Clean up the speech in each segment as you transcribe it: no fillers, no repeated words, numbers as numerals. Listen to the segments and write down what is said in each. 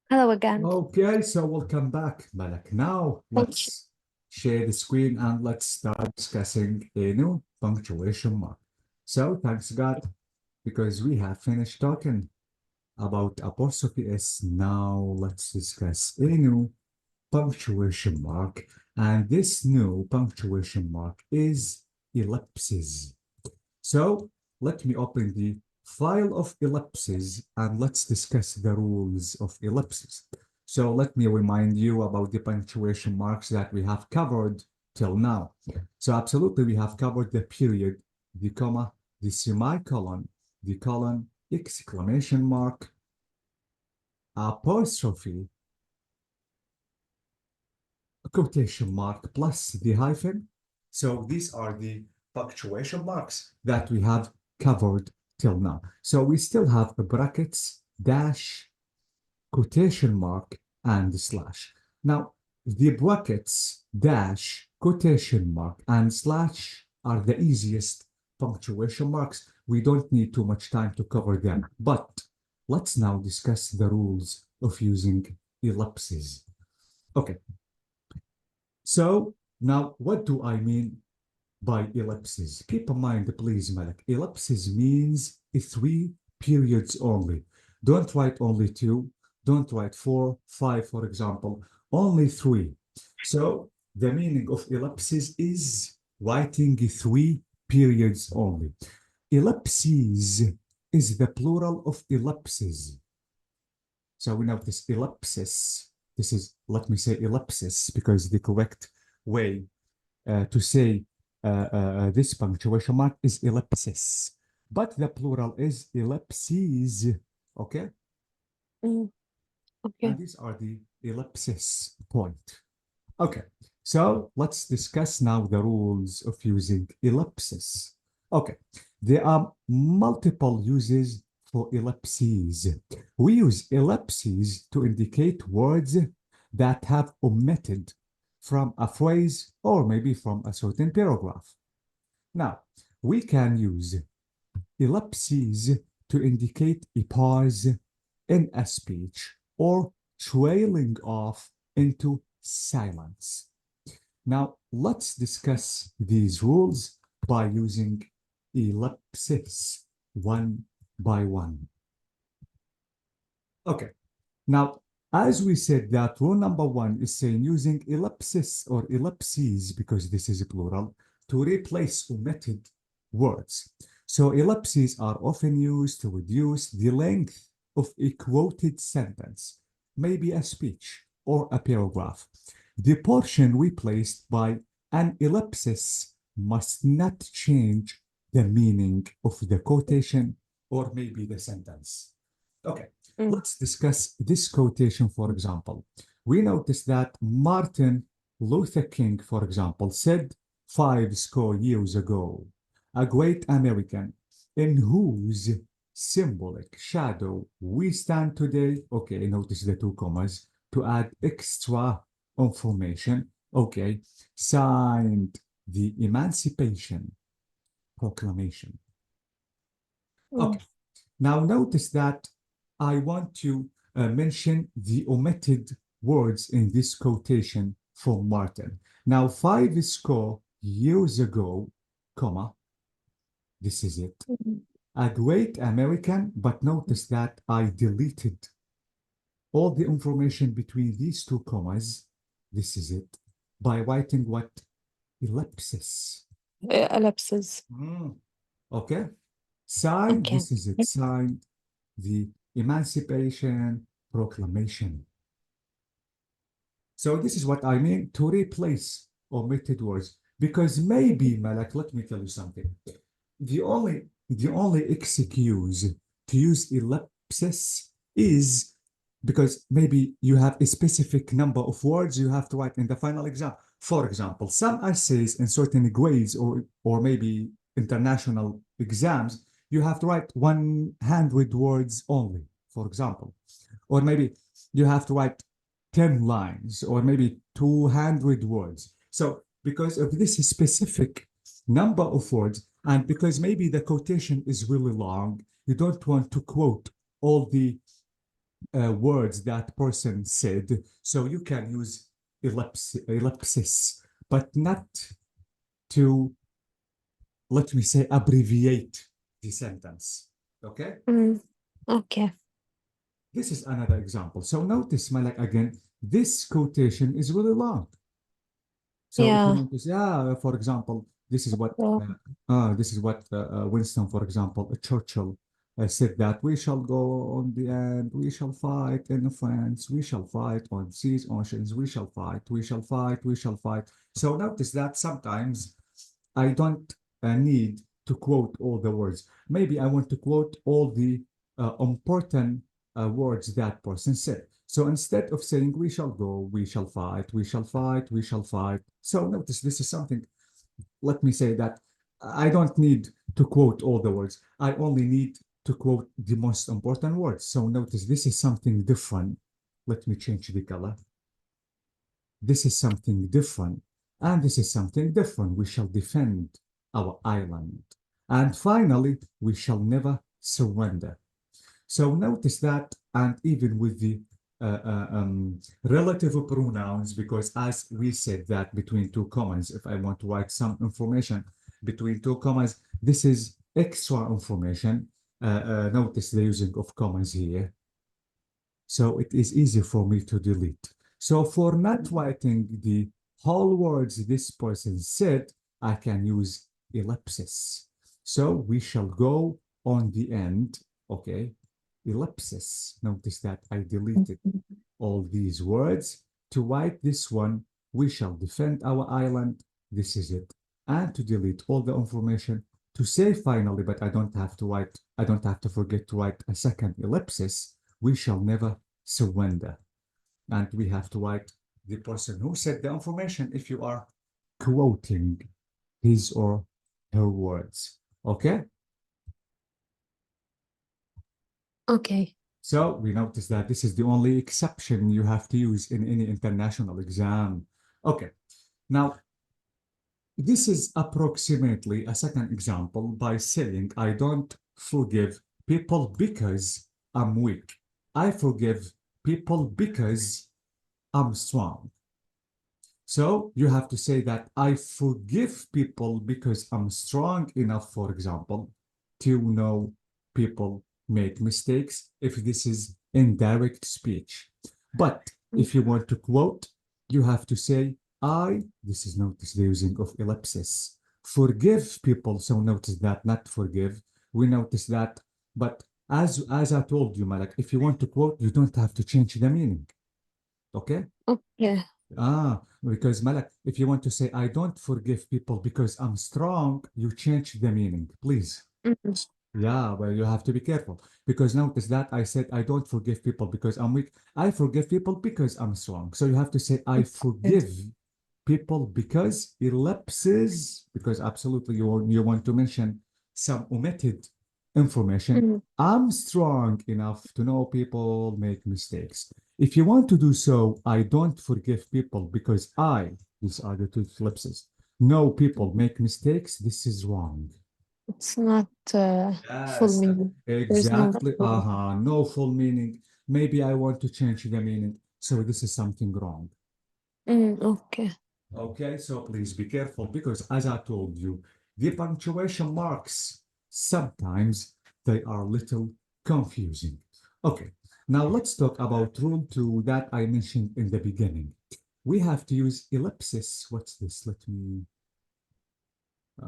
Hello again. Okay, so welcome back, Malak. Now Thank you. let's share the screen and let's start discussing a new punctuation mark. So thanks God, because we have finished talking about apostrophe S. Now let's discuss a new punctuation mark. And this new punctuation mark is ellipses. So let me open the file of ellipses and let's discuss the rules of ellipses. So let me remind you about the punctuation marks that we have covered till now. So absolutely, we have covered the period, the comma, the semicolon, the colon, exclamation mark, apostrophe, quotation mark plus the hyphen. So these are the punctuation marks that we have covered till now. So we still have the brackets, dash, quotation mark, and slash. Now, the brackets, dash, quotation mark, and slash are the easiest punctuation marks. We don't need too much time to cover them. But let's now discuss the rules of using ellipses. Okay, so now what do I mean by ellipses? Keep in mind, please, Malik, ellipses means three periods only. Don't write only two, don't write four, five, for example, only three. So the meaning of ellipses is writing three periods only. Ellipses is the plural of ellipses. So we know this ellipsis. This is, let me say ellipsis, because the correct way to say this punctuation mark is ellipsis. But the plural is ellipses. Okay? Mm, And okay. these are the ellipsis point. Okay. So let's discuss now the rules of using ellipsis. Okay. There are multiple uses for ellipses. We use ellipses to indicate words that have omitted from a phrase or maybe from a certain paragraph. Now, we can use ellipses to indicate a pause in a speech or trailing off into silence. Now, let's discuss these rules by using ellipses one by one. Okay, now, as we said that rule number one is saying using ellipsis or ellipses, because this is plural, to replace omitted words. So ellipses are often used to reduce the length of a quoted sentence, maybe a speech or a paragraph. The portion replaced by an ellipsis must not change the meaning of the quotation or maybe the sentence. Okay, Mm, let's discuss this quotation, for example. We notice that Martin Luther King, for example, said 50 years ago, a great American in whose symbolic shadow we stand today. Okay, notice the two commas to add extra information. Okay, signed the Emancipation Proclamation. mm, Okay, now notice that I want to mention the omitted words in this quotation from Martin. Now, 50 years ago, comma, this is it. mm. A great American, but notice that I deleted all the information between these two commas. This is it. By writing what? Ellipsis. Ellipses. Okay. Signed, Okay. this is it. Signed the Emancipation Proclamation. So this is what I mean to replace omitted words. Because maybe, Malak, let me tell you something. The only excuse to use ellipsis is because maybe you have a specific number of words you have to write in the final exam. For example, some essays in certain grades or maybe international exams, you have to write 100 words only, for example. Or maybe you have to write 10 lines or maybe 200 words. So because of this specific number of words, and because maybe the quotation is really long, you don't want to quote all the words that person said. So you can use ellipsis, but not to, let me say, abbreviate the sentence. Okay? Mm. Okay. This is another example. So notice, Malak, again, this quotation is really long. So if you Yeah. want to say, for example, So, this is what Winston, for example, Churchill said that we shall go on the end, we shall fight in France, we shall fight on seas, oceans, we shall fight, we shall fight, we shall fight. So notice that sometimes I don't need to quote all the words. Maybe I want to quote all the important words that person said. So instead of saying we shall go, we shall fight, we shall fight, we shall fight. So notice this is something, let me say that I don't need to quote all the words. I only need to quote the most important words. So notice this is something different. Let me change the color. This is something different. And this is something different. We shall defend our island. And finally, we shall never surrender. So notice that, and even with the relative pronouns, because as we said that between two commas, if I want to write some information between two commas, this is extra information. Notice the using of commas here. So it is easy for me to delete. So for not writing the whole words this person said, I can use ellipsis. So we shall go on the end, okay? Ellipsis. Notice that I deleted all these words. To write this one, we shall defend our island. This is it. And to delete all the information, to say finally, but I don't have to write, I don't have to forget to write a second ellipsis, we shall never surrender. And we have to write the person who said the information if you are quoting his or her words. Okay? okay. So we notice that this is the only exception you have to use in any international exam. Okay, now this is approximately a second example by saying I don't forgive people because I'm weak. I forgive people because I'm strong. So you have to say that I forgive people because I'm strong enough, for example, to know people make mistakes if this is indirect speech. But Mm. if you want to quote, you have to say, this is notice the using of ellipsis, forgive people. So notice that, not forgive. We notice that, but as I told you, Malak, if you want to quote, you don't have to change the meaning. Okay? Okay. Because Malak, if you want to say, I don't forgive people because I'm strong, you change the meaning, please. Mm. Yeah, well, you have to be careful because notice that I said, I don't forgive people because I'm weak. I forgive people because I'm strong. So you have to say, I Okay. forgive people because ellipses, because absolutely you want to mention some omitted information. Mm. I'm strong enough to know people make mistakes. If you want to do so, I don't forgive people because these are the two ellipses. No, people make mistakes. This is wrong. It's not full Yes, meaning. There's no exactly. full. No full meaning. Maybe I want to change the meaning. So this is something wrong. Okay. Okay, so please be careful because as I told you, the punctuation marks, sometimes they are a little confusing. Okay, now let's talk about rule two that I mentioned in the beginning. We have to use ellipsis. What's this? Let me,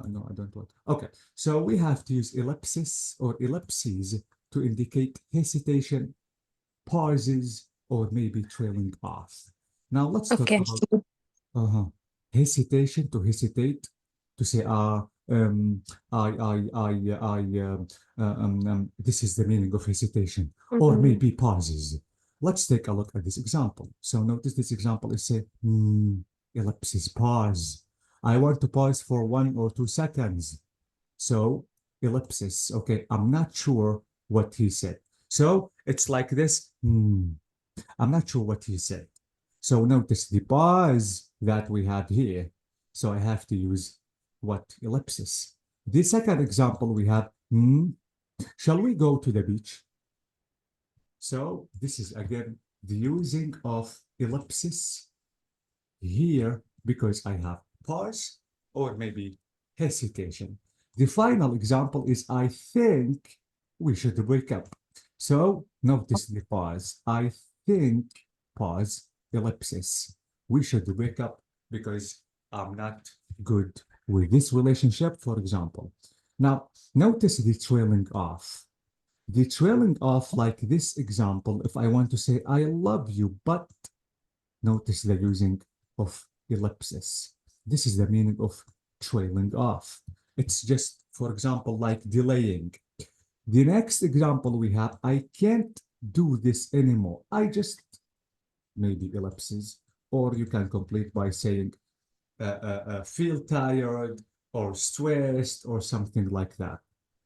no, I don't want. Okay, so we have to use ellipsis or ellipses to indicate hesitation, pauses, or maybe trailing off. Now let's talk Okay. about uh-huh. Hesitation, to hesitate, to say, this is the meaning of hesitation, or Mm. maybe pauses. Let's take a look at this example. So notice this example is say, ellipsis, pause. I want to pause for 1 or 2 seconds. So ellipsis, okay, I'm not sure what he said. So it's like this, I'm not sure what he said. So notice the pause that we have here. So I have to use what? Ellipsis. The second example we have, shall we go to the beach? So this is again the using of ellipsis here because I have pause or maybe hesitation. The final example is I think we should wake up. So notice the pause. I think pause ellipsis. We should wake up because I'm not good with this relationship, for example. Now, notice the trailing off. The trailing off, like this example, if I want to say, I love you, but notice the using of ellipsis. This is the meaning of trailing off. It's just, for example, like delaying. The next example we have, I can't do this anymore. I just, maybe ellipses, or you can complete by saying feel tired or stressed or something like that.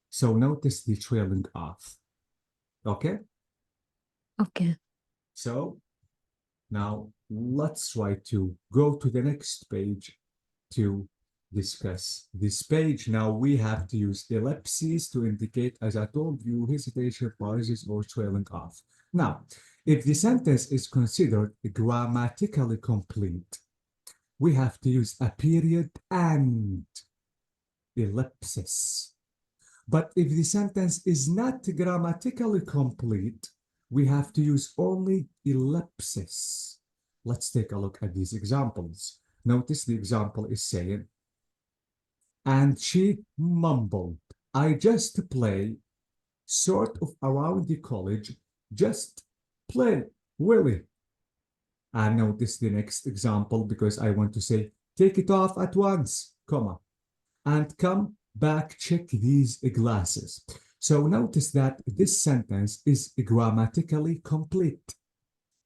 So notice the trailing off. Okay? Okay. So now let's try to go to the next page to discuss this page. Now we have to use ellipses to indicate, as I told you, hesitation, pauses, or trailing off. Now, if the sentence is considered grammatically complete, we have to use a period and ellipsis. But if the sentence is not grammatically complete, we have to use only ellipsis. Let's take a look at these examples. Notice the example is saying, and she mumbled, I just play sort of around the college, just play, Willie. And notice the next example because I want to say, take it off at once, comma, and come back, check these glasses. So notice that this sentence is grammatically complete.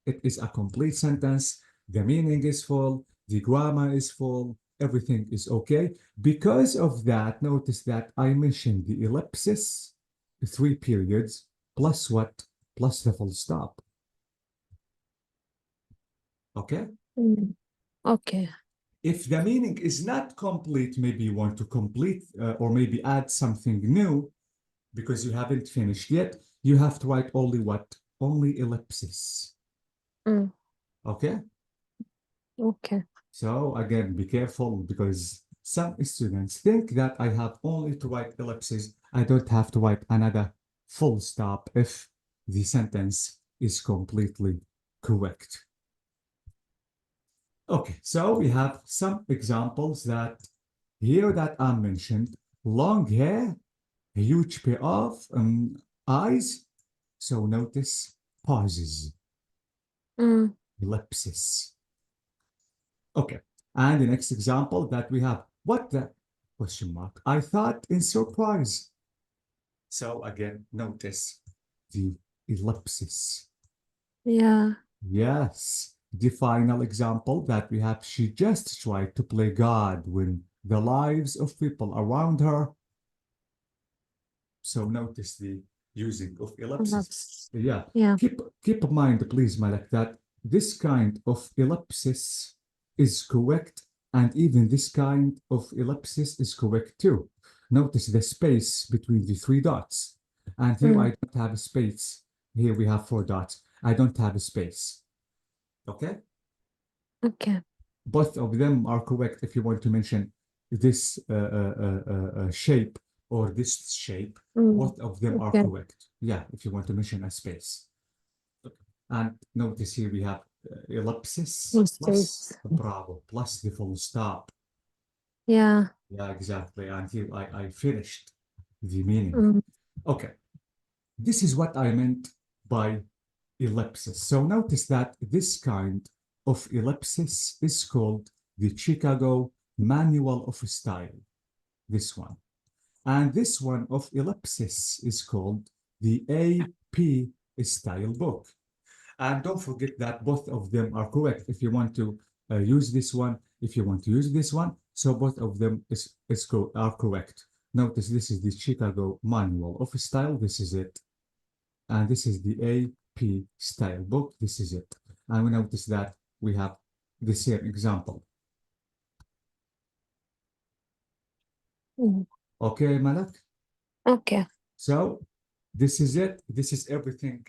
It is a complete sentence. The meaning is full. The grammar is full. Everything is okay. Because of that, notice that I mentioned the ellipsis, the three periods, plus what? Plus the full stop. Okay? Mm. Okay. If the meaning is not complete, maybe you want to complete or maybe add something new because you haven't finished yet, you have to write only what? Only ellipsis. Mm. Okay? Okay. So again, be careful because some students think that I have only to write ellipses. I don't have to write another full stop if the sentence is completely correct. Okay, so we have some examples that here that are mentioned. Long hair, huge pair of eyes. So notice pauses, Mm. ellipsis. Okay, and the next example that we have, what the question mark? I thought in surprise. So again, notice the ellipsis. Yeah. Yes, the final example that we have, she just tried to play God when the lives of people around her. So notice the using of ellipsis. Ellipsis. Yeah, Yeah. keep in mind, please, Malak, that this kind of ellipsis is correct, and even this kind of ellipsis is correct too. Notice the space between the three dots. And here I Mm. don't have a space. Here we have four dots. I don't have a space. Okay? Okay. Both of them are correct if you want to mention this shape or this shape. Mm. Both of them are Okay. correct. Yeah, if you want to mention a space. And notice here we have ellipsis Full plus, space. bravo, plus the full stop. Yeah. Yeah, exactly. And here I finished the meaning. Mm. Okay, this is what I meant by ellipsis. So notice that this kind of ellipsis is called the Chicago Manual of Style, this one. And this one of ellipsis is called the AP Style Book. And don't forget that both of them are correct. If you want to use this one, if you want to use this one, so both of them are correct. Notice this is the Chicago Manual of Style. This is it. And this is the AP Style Book. This is it. And we notice that we have the same example. Mm. Okay, Malak? Okay. So this is it. This is everything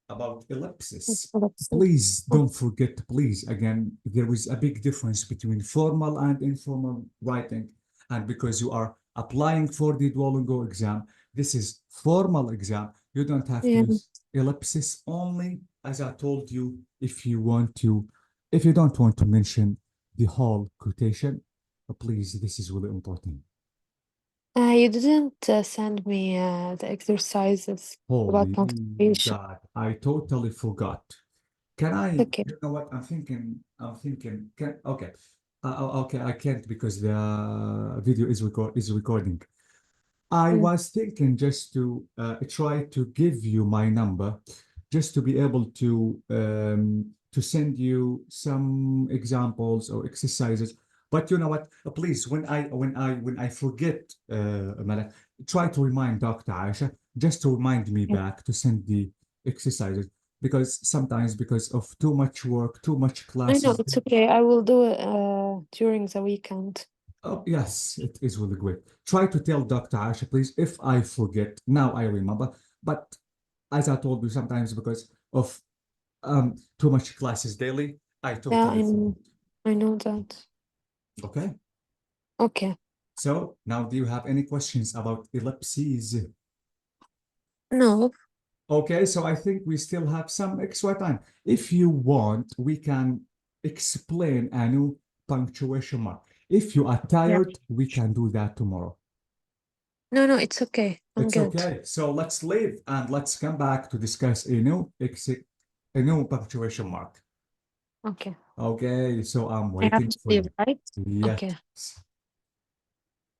about ellipsis. Ellapsis. Please don't forget, please, again, there is a big difference between formal and informal writing. And because you are applying for the Duolingo exam, this is formal exam. You don't have to Yeah. use ellipsis only, as I told you, if you don't want to mention the whole quotation, please, this is really important. You didn't send me the exercises about Holy punctuation. God, I totally forgot. Can I, Okay. you know what, okay. Okay, I can't because the video is recording. I Mm. was thinking just to try to give you my number, just to be able to send you some examples or exercises. But you know what? Please, when I forget, Malak, try to remind Dr. Aisha just to remind me Yeah. back to send the exercises because sometimes because of too much work, too much I know classes. it's okay. I will do it during the weekend. Oh, yes, it is really great. Try to tell Dr. Aisha, please, if I forget, now I remember. But as I told you, sometimes because of too much classes daily, I Yeah, totally forget. I know that. Okay. Okay. So now do you have any questions about ellipses? No. Okay, so I think we still have some extra time. If you want, we can explain a new punctuation mark. If you are Yeah. tired, we can do that tomorrow. No, no, it's okay. I'm It's good. okay. So let's leave and let's come back to discuss a new punctuation mark. Okay. Okay, so I'm I have waiting to for leave, you. right? Yes. Okay.